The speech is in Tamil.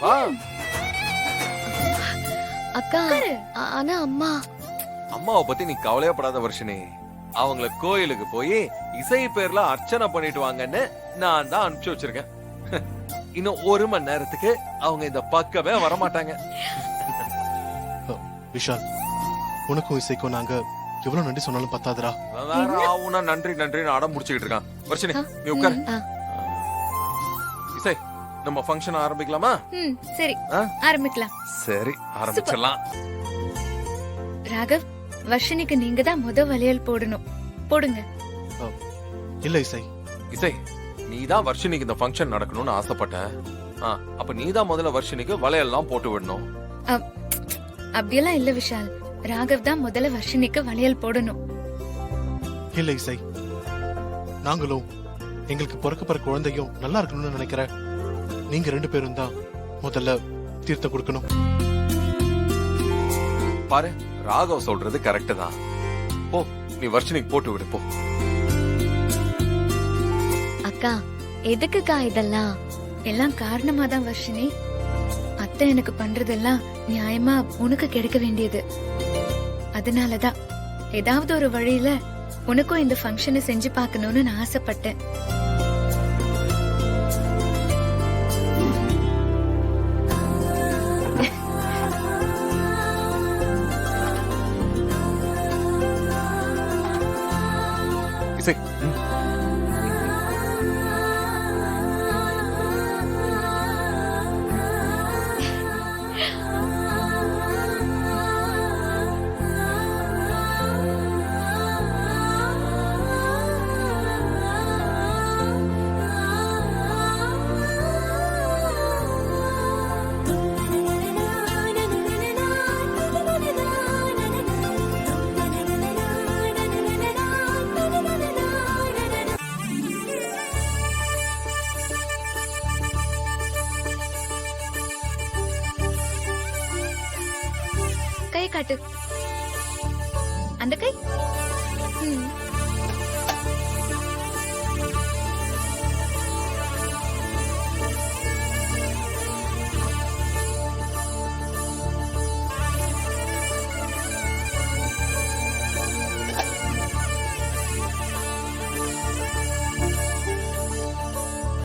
வா. அக்கா ஆனா அம்மா அம்மாவை பத்தி நீ கவலையப்படாத வர்ஷினி. அவங்கள கோயிலுக்கு போய் இசை பேர்ல அர்ச்சனை பண்ணிட்டு வாங்கன்னு நான் தான் அனுப்பிச்சு வச்சிருக்கேன். இன்னும் 1 மணி நேரத்துக்கு அவங்க இந்த பக்கமே வரமாட்டாங்க. விஷால், உனக்கும் இசைக்கும் நாங்க எவ்வளவு நன்றி சொன்னாலும் பத்தாதுரா. வேற ஆவுனா நன்றி நன்றின்னு அடம் முடிச்சுக்கிட்டு இருக்கான். வர்ஷினி நீ உட்காரு. இசை, நம்ம ஃபங்க்ஷன் ஆரம்பிக்கலாமா? சரி, ஆரம்பிக்கலாம். சரி, ஆரம்பிச்சிடலாம். ராகவ், வர்ஷினிக்கு நீங்க தான் வளையல் போடணும். போடுங்க. இல்ல இசை. இசை, நீதான் வர்ஷினிக்கு இந்த ஃபங்க்ஷன் நடக்கணும்னு ஆசைப்பட்ட. அப்ப நீதான் முதல்ல வர்ஷினிக்கு வளையல்லாம் போட்டு விடணும். அப்படியெல்லாம் இல்ல விஷால், ராகவ் தான் முதல்ல வர்ஷினிக்கு வளையல் போடணும். இல்ல இசை, நாங்களும் எங்களுக்கு பிறக்க குழந்தையும் நல்லா இருக்கணும்னு நினைக்கிறேன். நீங்க 2 பேரும் தான் முதல்ல தீர்த்தம் கொடுக்கணும். பாரு, ராகவ் சொல்றது கரெக்ட் தான். போ, நீ வர்ஷினிக்கு போட்டு விடு போ. அக்கா எதுக்குக்கா இதெல்லாம்? எல்லாம் காரணமா தான் வர்ஷினி. அத்தை எனக்கு பண்றதெல்லாம் நியாயமா உனக்கு கிடைக்க வேண்டியது. அதனாலதான் ஏதாவது ஒரு வழியில உனக்கும் இந்த ஃபங்க்ஷனை செஞ்சு பார்க்கணும்னு நான் ஆசைப்பட்டேன். இசை, கை காட்டு. அந்த கை.